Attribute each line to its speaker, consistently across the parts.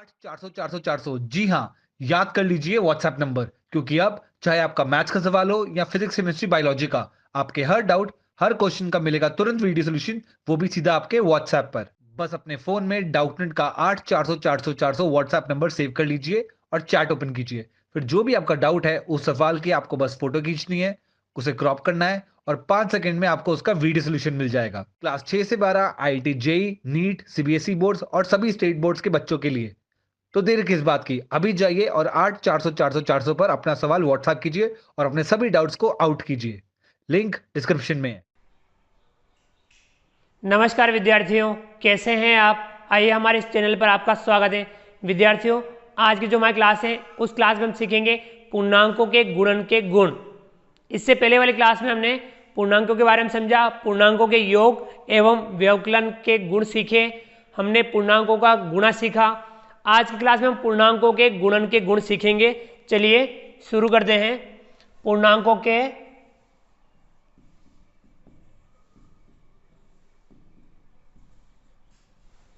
Speaker 1: 8 400 400 400। जी हाँ, याद कर लीजिए व्हाट्सएप नंबर, क्योंकि अब चाहे आपका मैथ्स का सवाल हो या फिजिक्स केमिस्ट्री बायोलॉजी का, आपके हर डाउट, हर क्वेश्चन का मिलेगा तुरंत वीडियो सोल्यूशन, वो भी सीधा आपके व्हाट्सएप पर। बस अपने फोन में डाउटनेट का 8 400 400 400 व्हाट्सएप नंबर सेव कर लीजिए और चैट ओपन कीजिए। फिर जो भी आपका डाउट है उस सवाल की आपको बस फोटो खींचनी है, उसे क्रॉप करना है और 5 सेकंड में आपको उसका वीडियो सॉल्यूशन मिल जाएगा। क्लास 6 से 12 IIT JEE, NEET, CBSE boards और सभी स्टेट बोर्ड्स के बच्चों के लिए। तो देर किस बात की, अभी जाइए और 8 400 400 400 पर अपना सवाल व्हाट्सएप कीजिए और अपने सभी डाउट्स को आउट कीजिए। लिंक डिस्क्रिप्शन में है।
Speaker 2: नमस्कार विद्यार्थियों, कैसे हैं आप। आइए हमारे इस चैनल पर आपका स्वागत है। विद्यार्थियों, आज की जो हमारी क्लास है उस क्लास में हम सीखेंगे पूर्णांकों के गुणन के गुण। इससे पहले वाली क्लास में हमने पूर्णांकों के बारे में समझा, पूर्णांकों के योग एवं व्यवकलन के गुण सीखे, हमने पूर्णांकों का गुणा सीखा। आज की क्लास में हम पूर्णांकों के गुणन के गुण सीखेंगे। चलिए शुरू करते हैं। पूर्णांकों के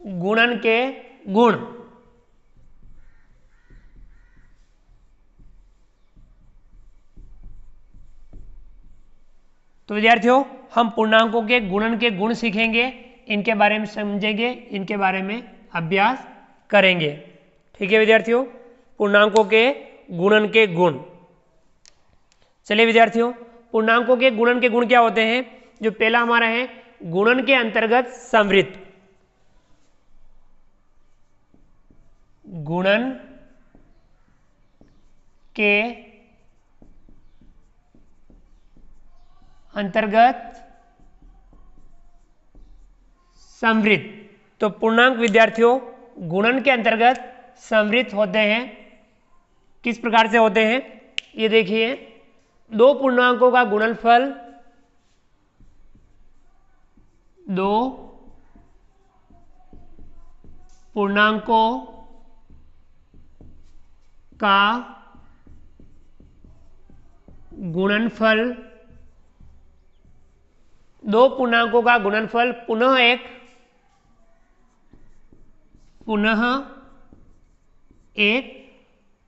Speaker 2: गुणन के गुण। तो विद्यार्थियों, हम पूर्णांकों के गुणन के गुण सीखेंगे, इनके बारे में समझेंगे, इनके बारे में अभ्यास करेंगे। ठीक है विद्यार्थियों, पूर्णांकों के गुणन के गुण। चलिए विद्यार्थियों, पूर्णांकों के गुणन के गुण क्या होते हैं। जो पहला हमारा है, गुणन के अंतर्गत समृद्ध। गुणन के अंतर्गत समृद्ध। तो पूर्णांक विद्यार्थियों गुणन के अंतर्गत समृद्ध होते हैं। किस प्रकार से होते हैं, ये देखिए। दो पूर्णांकों का गुणनफल, दो पूर्णांकों का गुणनफल, दो पूर्णांकों का गुणनफल पुनः एक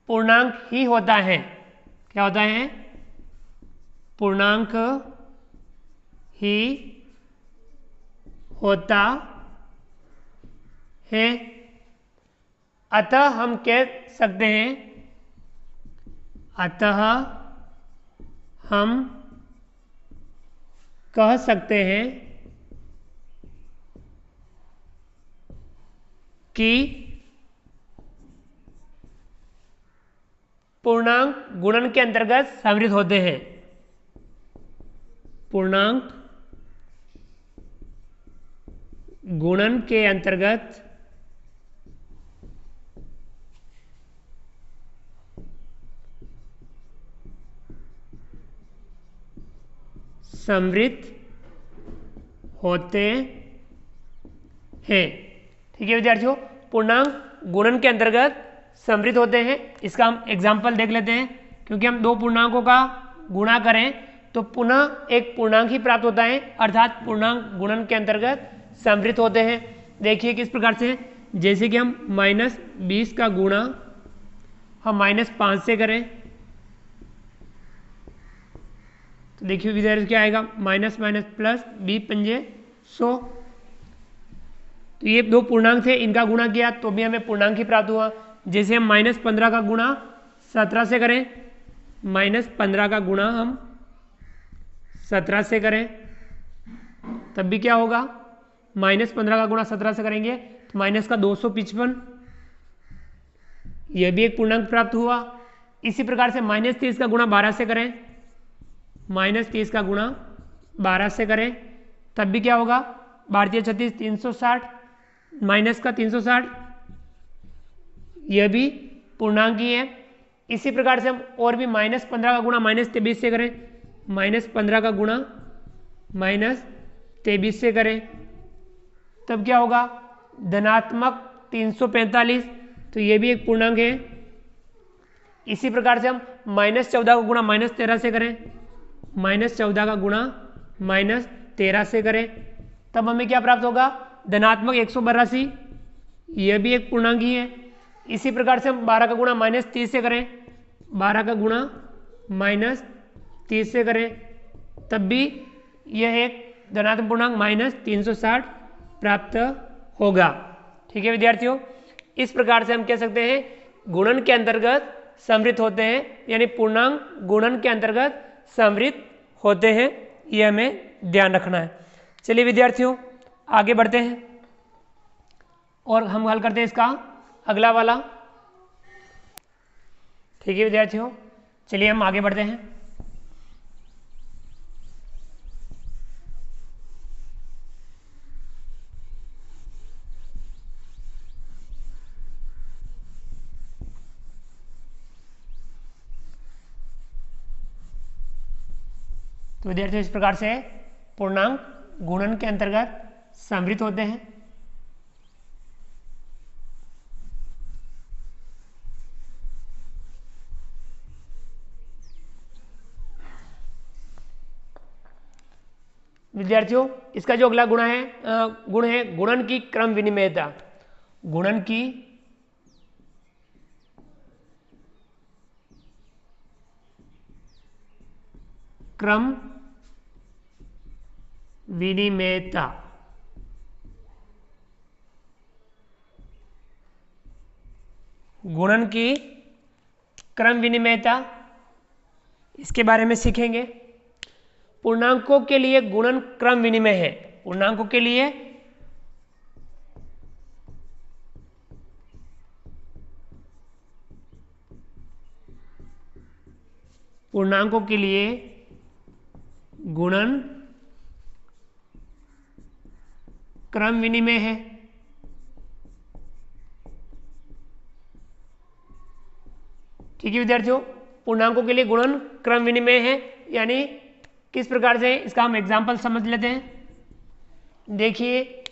Speaker 2: पूर्णांक ही होता है। क्या होता है, पूर्णांक ही होता है। अतः हम कह सकते हैं, अतः हम कह सकते हैं कि पूर्णांक गुणन के अंतर्गत समृद्ध होते हैं। पूर्णांक गुणन के अंतर्गत समृद्ध होते हैं। ठीक है विद्यार्थियों, पूर्णांक गुणन के अंतर्गत समृद्ध होते हैं। इसका हम एग्जाम्पल देख लेते हैं। क्योंकि हम दो पूर्णांकों का गुणा करें तो पुनः एक पूर्णांक ही प्राप्त होता है, अर्थात पूर्णांक गुणन के अंतर्गत समृद्ध होते हैं। देखिए किस प्रकार से, जैसे कि हम -20 का गुणा हम -5 से करें तो देखिए विद्यार्थी क्या आएगा, माइनस माइनस प्लस 20 पंजे 100। तो ये दो पूर्णांक थे, इनका गुणा किया तो भी हमें पूर्णांक ही प्राप्त हुआ। जैसे हम -15 का गुणा 17 से करें, -15 का गुणा हम 17 से करें तब भी क्या होगा, -15 का गुणा 17 से करेंगे तो माइनस का 255, यह भी एक पूर्णांक प्राप्त हुआ। इसी प्रकार से -30 का गुणा 12 से करें, -30 का गुणा 12 से करें तब भी क्या होगा, 12 36 360, माइनस का 360, यह भी पूर्णांक ही है। इसी प्रकार से हम और भी -15 का गुणा -23 से करें, -15 का गुणा -23 से करें तब क्या होगा, धनात्मक 345, तो ये भी एक पूर्णांक है। इसी प्रकार से हम -14 का गुणा -13 से करें, -14 का गुणा -13 से करें तब हमें क्या प्राप्त होगा, धनात्मक 182, यह भी एक पूर्णांक ही है। इसी प्रकार से हम 12 का गुणा -30 से करें, 12 का गुणा -30 से करें, तब भी यह एक धनात्मक पूर्णांक -360 प्राप्त होगा। ठीक है विद्यार्थियों, इस प्रकार से हम कह सकते हैं गुणन के अंतर्गत समृद्ध होते हैं, यानी पूर्णांक गुणन के अंतर्गत समृद्ध होते हैं, ये हमें ध्यान रखना है। चलिए विद्यार्थियों आगे बढ़ते हैं और हम हल करते हैं इसका अगला वाला। ठीक है विद्यार्थियों, चलिए हम आगे बढ़ते हैं। तो विद्यार्थियों इस प्रकार से पूर्णांक गुणन के अंतर्गत समृद्ध होते हैं। विद्यार्थियों इसका जो अगला गुण है गुणन की क्रम विनिमयता। गुणन की क्रम विनिमयता। गुणन की क्रम विनिमयता, इसके बारे में सीखेंगे। पूर्णांकों के लिए गुणन क्रम विनिमय है। पूर्णांकों के लिए गुणन क्रम विनिमय है। ठीक है विद्यार्थियों, पूर्णांकों के लिए गुणन क्रम विनिमय है, यानी किस प्रकार से, इसका हम एग्जाम्पल समझ लेते हैं। देखिए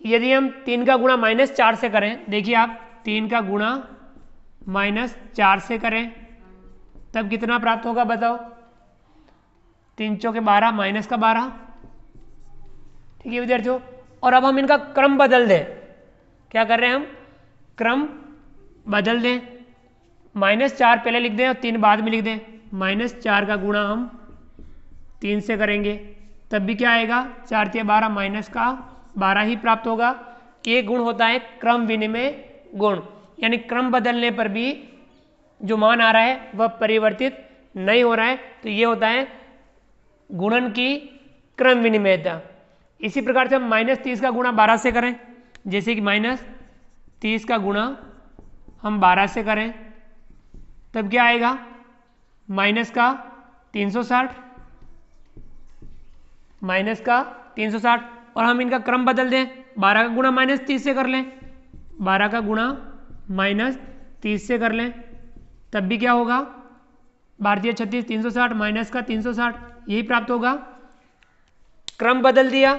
Speaker 2: यदि हम 3 का गुणा -4 से करें, देखिए आप 3 का गुणा -4 से करें तब कितना प्राप्त होगा बताओ। 3 चौके 12 माइनस का 12। ठीक है विद्यार्थियों, और अब हम इनका क्रम बदल दें। क्या कर रहे हैं हम, क्रम बदल दें। -4 पहले लिख दें और 3 बाद में लिख दें। -4 का गुणा हम 3 से करेंगे तब भी क्या आएगा, 4 × 12 माइनस का 12 ही प्राप्त होगा। ये गुण होता है क्रम विनिमय गुण, यानी क्रम बदलने पर भी जो मान आ रहा है वह परिवर्तित नहीं हो रहा है, तो ये होता है गुणन की क्रम विनिमयता। इसी प्रकार से हम -30 का गुणा 12 से करें, जैसे कि -30 का गुणा हम 12 से करें तब क्या आएगा, माइनस का 360 और हम इनका क्रम बदल दें। 12 का गुणा -30 से कर लें, 12 का गुणा -30 से कर लें तब भी क्या होगा, 12 × 36 360 माइनस का 360, यही प्राप्त होगा। क्रम बदल दिया,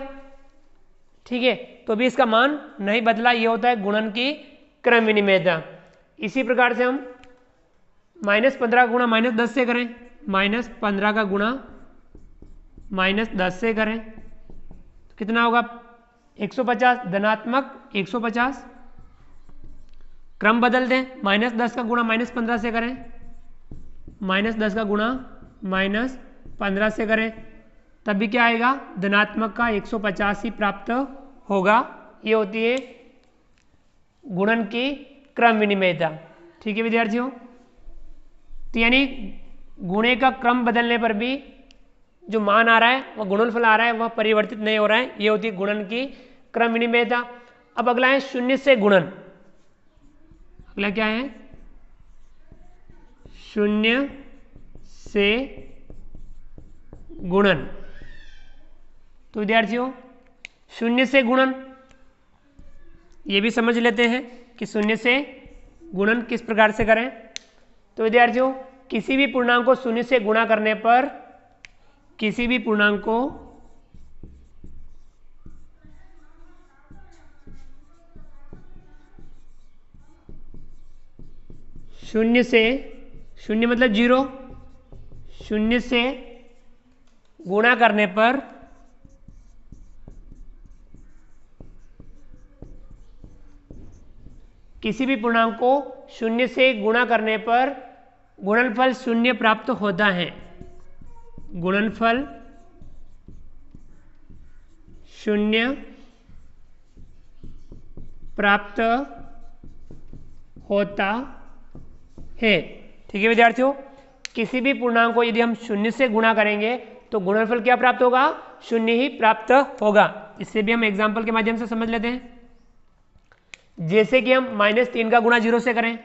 Speaker 2: ठीक है, तो भी इसका मान नहीं बदला, ये होता है गुणन की क्रम विनिमयता। इसी प्रकार से हम -15 का गुणा -10 से करें, -15 का गुणा -10 से करें तो कितना होगा, 150, धनात्मक 150। क्रम बदल दें, -10 का गुणा -15 से करें, -10 का गुणा -15 से करें तब भी क्या आएगा, धनात्मक का 150 ही प्राप्त होगा। ये होती है गुणन की क्रम विनिमयता। ठीक है विद्यार्थियों, तो यानी गुणे का क्रम बदलने पर भी जो मान आ रहा है वह गुणनफल आ रहा है वह परिवर्तित नहीं हो रहा है, ये होती है गुणन की क्रम विनिमयता। अब अगला है शून्य से गुणन। अगला क्या है, शून्य से गुणन। तो विद्यार्थियों शून्य से गुणन ये भी समझ लेते हैं कि शून्य से गुणन किस प्रकार से करें। तो विद्यार्थियों किसी भी पूर्णांक को शून्य से गुणा करने पर, किसी भी पूर्णांक को शून्य से, शून्य मतलब 0, शून्य से गुणा करने पर किसी भी पूर्णांक को शून्य से गुणा करने पर गुणनफल शून्य प्राप्त होता है। गुणनफल शून्य प्राप्त होता है। ठीक है विद्यार्थियों, किसी भी पूर्णांक को यदि हम शून्य से गुणा करेंगे तो गुणनफल क्या प्राप्त होगा? शून्य ही प्राप्त होगा। इससे भी हम एग्जाम्पल के माध्यम से समझ लेते हैं। जैसे कि हम -3 का गुणा 0 से करें,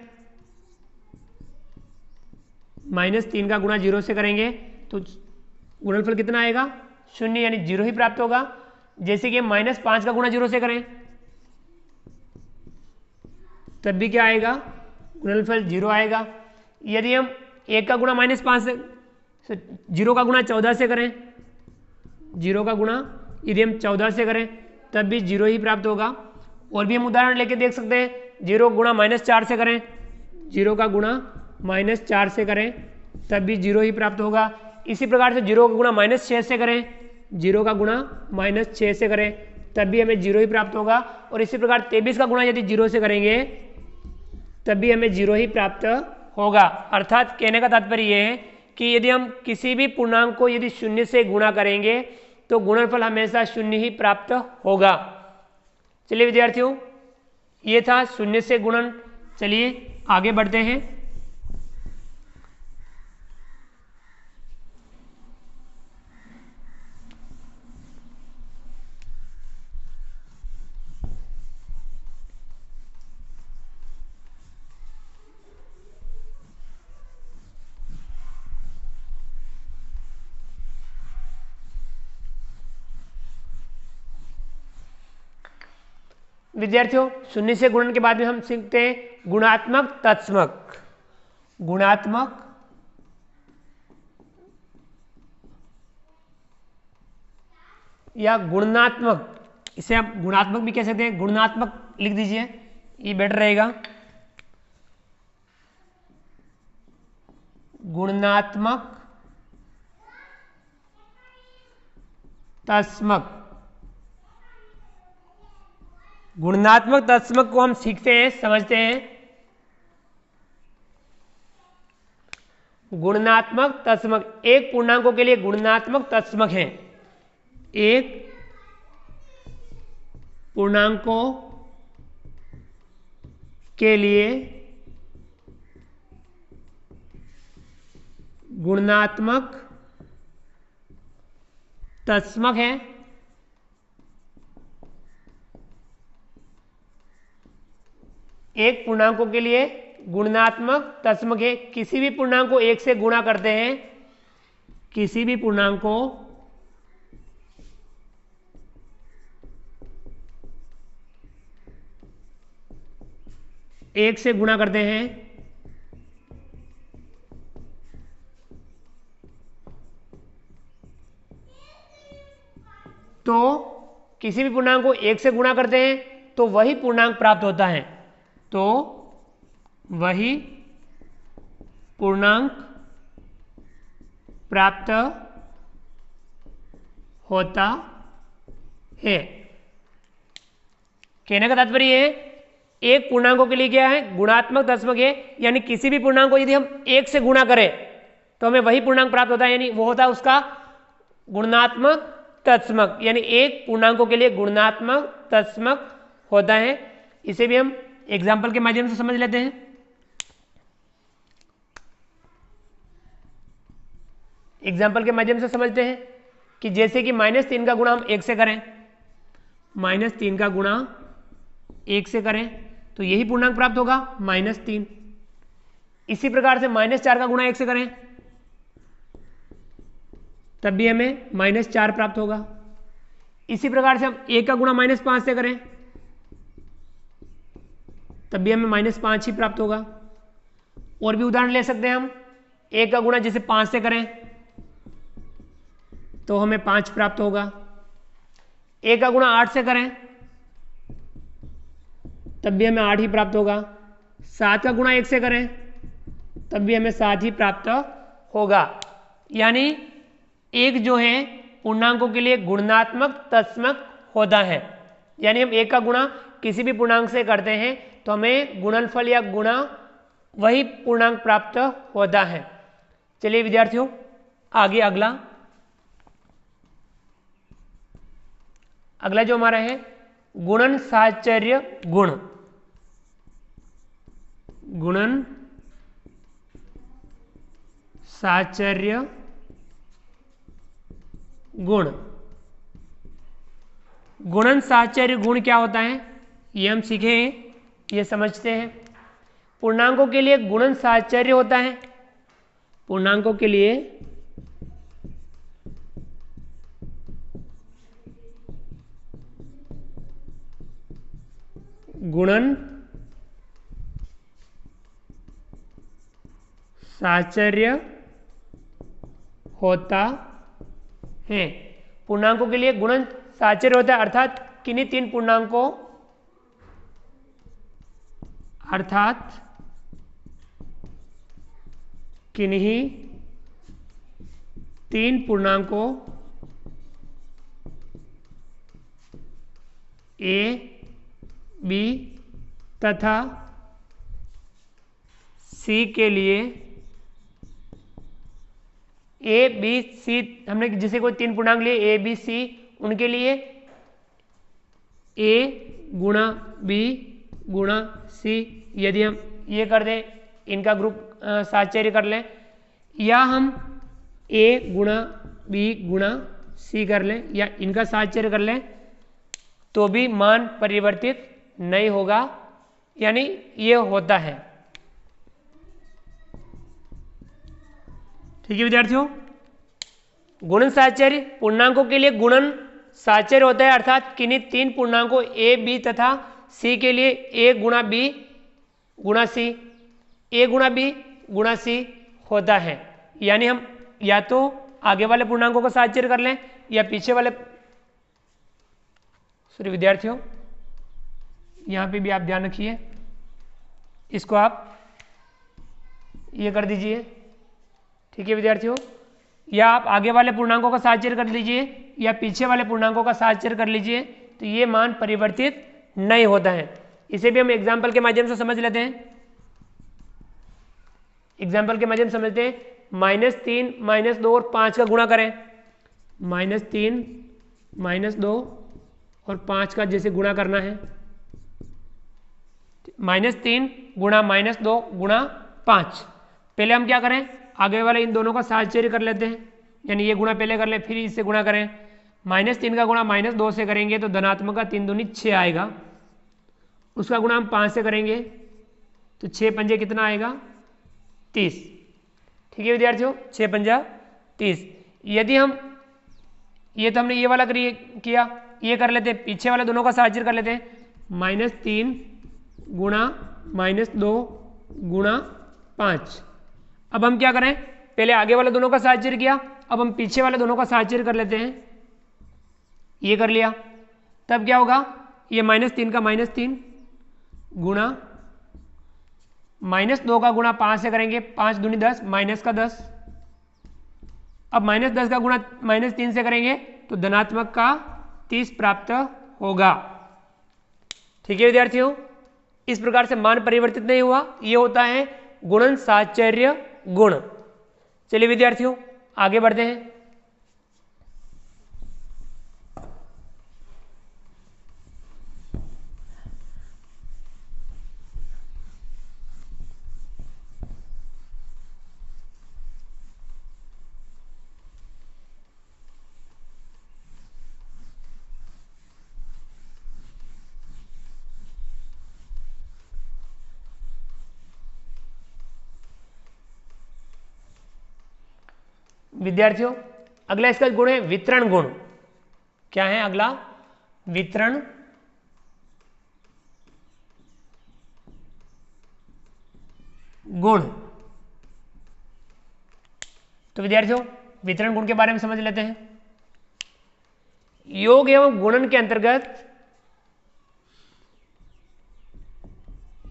Speaker 2: -3 का गुणा 0 से करेंगे तो गुणनफल कितना आएगा? शून्य, यानी 0 ही प्राप्त होगा। जैसे कि हम -5 का गुणा 0 से करें तब भी क्या आएगा? गुणनफल 0 आएगा। यदि हम 1 का गुणा -5 से 0 का गुणा 14 से करें, 0 का गुणा यदि हम 14 से करें तब भी 0 ही प्राप्त होगा। और भी हम उदाहरण लेके देख सकते हैं, 0 गुणा -4 से करें, 0 का गुणा -4 से करें तब भी 0 ही प्राप्त होगा। इसी प्रकार से 0 का गुणा -6 से करें, 0 का गुणा -6 से करें तब भी हमें 0 ही प्राप्त होगा। और इसी प्रकार 23 का गुणा यदि 0 से करेंगे तब भी हमें 0 ही प्राप्त होगा। अर्थात कहने का तात्पर्य यह है कि यदि हम किसी भी पूर्णांक को यदि शून्य से गुणा करेंगे तो गुणनफल हमेशा शून्य ही प्राप्त होगा। चलिए विद्यार्थियों, ये था शून्य से गुणन। चलिए आगे बढ़ते हैं। विद्यार्थियों, शून्य से गुणन के बाद में हम सीखते हैं गुणात्मक तत्समक। गुणात्मक या गुणात्मक, इसे आप गुणात्मक भी कह सकते हैं, गुणात्मक लिख दीजिए, ये बेटर रहेगा। गुणात्मक तत्समक। गुणात्मक तत्समक को हम सीखते हैं, समझते हैं। गुणात्मक तत्समक एक पूर्णांकों के लिए गुणात्मक तत्समक है। एक पूर्णांकों के लिए गुणात्मक तत्समक है। एक पूर्णांकों के लिए गुणात्मक तत्समक है। किसी भी पूर्णांक को 1 से गुणा करते हैं, किसी भी पूर्णांक को 1 से गुणा करते हैं तो किसी भी पूर्णांक को 1 से गुणा करते हैं तो वही पूर्णांक प्राप्त होता है। तो वही पूर्णांक प्राप्त होता है। कहने का तात्पर्य है एक पूर्णांकों के लिए क्या है? गुणात्मक तत्समक है, यानी किसी भी पूर्णांक को यदि हम 1 से गुणा करें तो हमें वही पूर्णांक प्राप्त होता है, यानी वो होता है उसका गुणात्मक तत्समक, यानी एक पूर्णांकों के लिए गुणात्मक तत्समक होता है। इसे भी हम एग्जाम्पल के माध्यम से समझ लेते हैं। एग्जाम्पल के माध्यम से समझते हैं कि जैसे कि -3 का गुणा हम 1 से करें, -3 का गुणा 1 से करें तो यही पूर्णांक प्राप्त होगा -3। इसी प्रकार से -4 का गुणा 1 से करें तब भी हमें -4 प्राप्त होगा। इसी प्रकार से हम 1 का गुणा -5 से करें तब भी हमें -5 ही प्राप्त होगा। और भी उदाहरण ले सकते हैं हम, 1 का गुणा जैसे 5 से करें तो हमें 5 प्राप्त होगा। 1 का गुणा 8 से करें तब भी हमें 8 ही प्राप्त होगा। 7 का गुणा 1 से करें तब भी हमें 7 ही प्राप्त होगा। यानी एक जो है पूर्णांकों के लिए गुणात्मक तत्समक होता है, यानी हम 1 का गुणा किसी भी पूर्णांक से करते हैं तो हमें गुणनफल या गुणा वही पूर्णांक प्राप्त होता है। चलिए विद्यार्थियों, आगे अगला जो हमारा है गुणन साहचर्य गुण। गुणन साहचर्य गुण। गुणन साहचर्य गुण क्या होता है ये हम सीखे हैं, ये समझते हैं। पूर्णांकों के लिए गुणन साहचर्य होता है। पूर्णांकों के लिए गुणन साहचर्य होता है। पूर्णांकों के लिए गुणन साहचर्य होता है, अर्थात किन्हीं तीन पूर्णांकों ए बी तथा सी के लिए ए बी सी, हमने जिसे कोई तीन पूर्णांक लिए ए बी सी, उनके लिए ए गुणा बी गुणा सी, यदि हम ये कर दें, इनका ग्रुप साहचर्य कर लें, या हम ए गुणा बी गुणा सी कर लें या इनका साहचर्य कर लें, तो भी मान परिवर्तित नहीं होगा, यानी ये होता है। ठीक है विद्यार्थियों, गुणन साहचर्य पूर्णांकों के लिए गुणन साहचर्य होता है, अर्थात किन्हीं तीन पूर्णांकों ए बी तथा सी के लिए ए गुणा बी गुणा सी, ए गुणा बी गुणा सी होता है। यानी हम या तो आगे वाले पूर्णांकों का साहचर्य कर लें या पीछे वाले, सॉरी विद्यार्थियों यहाँ पे भी आप ध्यान रखिए, इसको आप ये कर दीजिए। ठीक है विद्यार्थियों, या आप आगे वाले पूर्णांकों का साहचर्य कर लीजिए या पीछे वाले पूर्णांकों का साहचर्य कर लीजिए, तो ये मान परिवर्तित नहीं होता है। इसे भी हम एग्जाम्पल के माध्यम से समझ लेते हैं। एग्जाम्पल के माध्यम से समझते हैं, -3 -2 और 5 का गुणा करें। -3 -2 और 5 का जैसे गुणा करना है, -3 गुणा -2 गुणा 5। पहले हम क्या करें, आगे वाले इन दोनों का साहचर्य कर लेते हैं, यानी ये गुणा पहले कर लें फिर इससे गुणा करें। -3 का गुणा -2 से करेंगे तो धनात्मक का 3 दूनी 6 आएगा, उसका गुणा हम 5 से करेंगे तो 6 पंजे कितना आएगा 30। ठीक है विद्यार्थियों, 6 पंजा 30। यदि हम ये तो हमने ये वाला किया, ये कर लेते हैं, पीछे वाले दोनों का साहचर्य कर लेते हैं। -3 गुणा -2 गुणा 5। अब हम क्या करें, पहले आगे वाले दोनों का साहचर्य किया, अब हम पीछे वाले दोनों का साहचर्य कर लेते हैं। ये कर लिया, तब क्या होगा, ये -3 का -3 गुणा -2 का गुणा 5 से करेंगे, 5 दूनी 10 माइनस का 10। अब -10 का गुणा -3 से करेंगे तो धनात्मक का 30 प्राप्त होगा। ठीक है विद्यार्थियों, इस प्रकार से मान परिवर्तित नहीं हुआ, ये होता है गुणन साहचर्य गुण। चलिए विद्यार्थियों आगे बढ़ते हैं। विद्यार्थियों अगला इसका गुण है वितरण गुण। क्या है अगला, वितरण गुण। तो विद्यार्थियों वितरण गुण के बारे में समझ लेते हैं। योग एवं गुणन के अंतर्गत,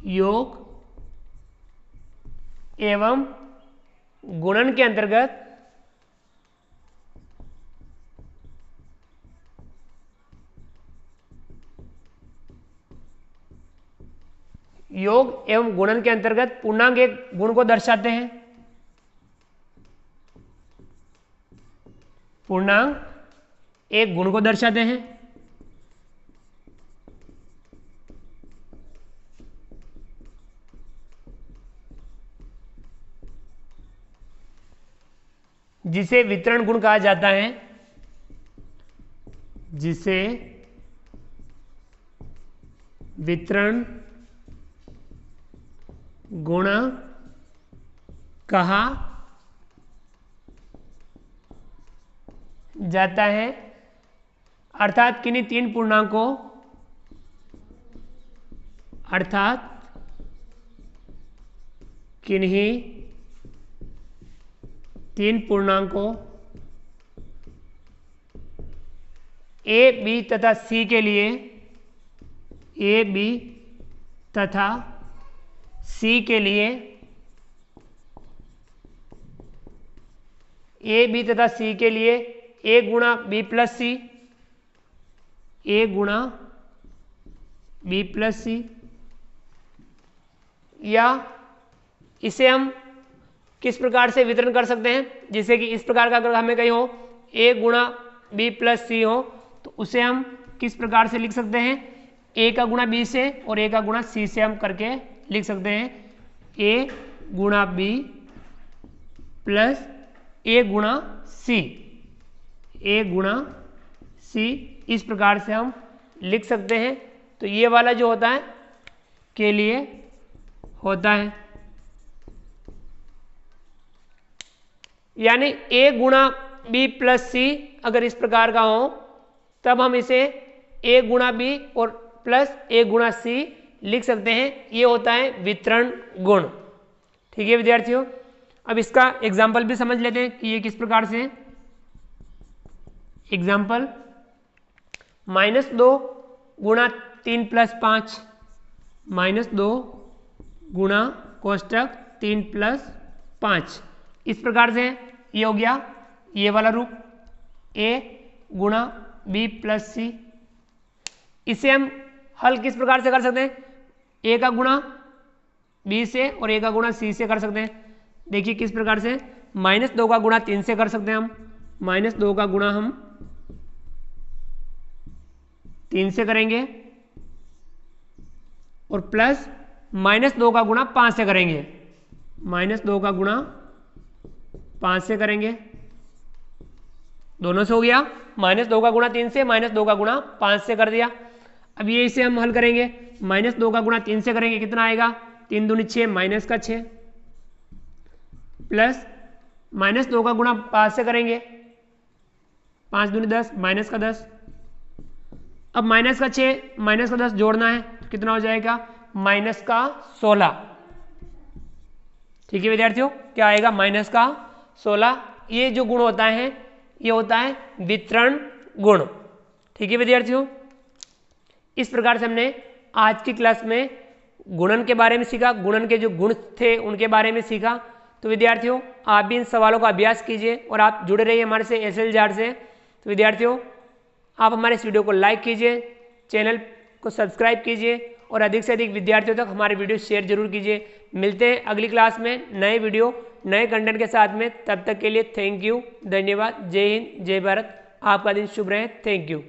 Speaker 2: योग एवं गुणन के अंतर्गत योग एवं गुणन के अंतर्गत पूर्णांक एक गुण को दर्शाते हैं। पूर्णांक एक गुण को दर्शाते हैं। जिसे वितरण गुण कहा जाता है। जिसे वितरण गुण कहा जाता है, अर्थात किन्हीं तीन पूर्णांकों ए बी तथा सी के लिए ए बी तथा सी के लिए ए बी तथा सी के लिए ए गुणा बी प्लस सी, ए गुणा बी प्लस सी, या इसे हम किस प्रकार से वितरण कर सकते हैं, जैसे कि इस प्रकार का अगर हमें कहीं हो ए गुणा बी प्लस सी हो तो उसे हम किस प्रकार से लिख सकते हैं, ए का गुणा बी से और ए का गुणा सी से हम करके लिख सकते हैं ए गुणा बी प्लस ए गुणा सी, ए गुणा सी, इस प्रकार से हम लिख सकते हैं। तो ये वाला जो होता है के लिए होता है, यानी ए गुणा बी प्लस सी अगर इस प्रकार का हो तब हम इसे ए गुणा बी और प्लस ए गुणा सी लिख सकते हैं। ये होता है वितरण गुण। ठीक है विद्यार्थियों, अब इसका एग्जाम्पल भी समझ लेते हैं कि ये किस प्रकार से है। एग्जाम्पल, -2 गुणा 3 प्लस 5, -2 गुणा कोष्टक 3 प्लस 5, इस प्रकार से ये हो गया ये वाला रूप a गुणा बी प्लस सी। इसे हम हल किस प्रकार से कर सकते हैं, a का गुणा b से और a का गुणा c से कर सकते हैं। देखिए किस प्रकार से, -2 का गुणा 3 से कर सकते हैं हम, -2 का गुणा हम 3 से करेंगे और प्लस -2 का गुणा 5 से करेंगे, -2 का गुणा 5 से करेंगे, दोनों से हो गया। -2 का गुणा 3 से, -2 का गुणा 5 से कर दिया। अब ये इसे हम हल करेंगे, -2 का गुणा 3 से करेंगे, कितना आएगा, 3 दूनी 6 माइनस का 6, प्लस -2 का गुणा 5 से करेंगे, 5 दूनी 10 माइनस का 10। अब माइनस का 6 माइनस का 10 जोड़ना है तो कितना हो जाएगा, माइनस का 16। ठीक है विद्यार्थियों, क्या आएगा, माइनस का 16। ये जो गुण होता है ये होता है वितरण गुण। ठीक है विद्यार्थियों, इस प्रकार से हमने आज की क्लास में गुणन के बारे में सीखा, गुणन के जो गुण थे उनके बारे में सीखा। तो विद्यार्थियों आप भी इन सवालों का अभ्यास कीजिए और आप जुड़े रहिए हमारे से एसएल जार से। तो विद्यार्थियों आप हमारे इस वीडियो को लाइक कीजिए, चैनल को सब्सक्राइब कीजिए और अधिक से अधिक विद्यार्थियों तक हमारे वीडियो शेयर जरूर कीजिए। मिलते हैं अगली क्लास में नए वीडियो नए कंटेंट के साथ में, तब तक के लिए थैंक यू, धन्यवाद, जय हिंद, जय भारत, आपका दिन शुभ रहे, थैंक यू।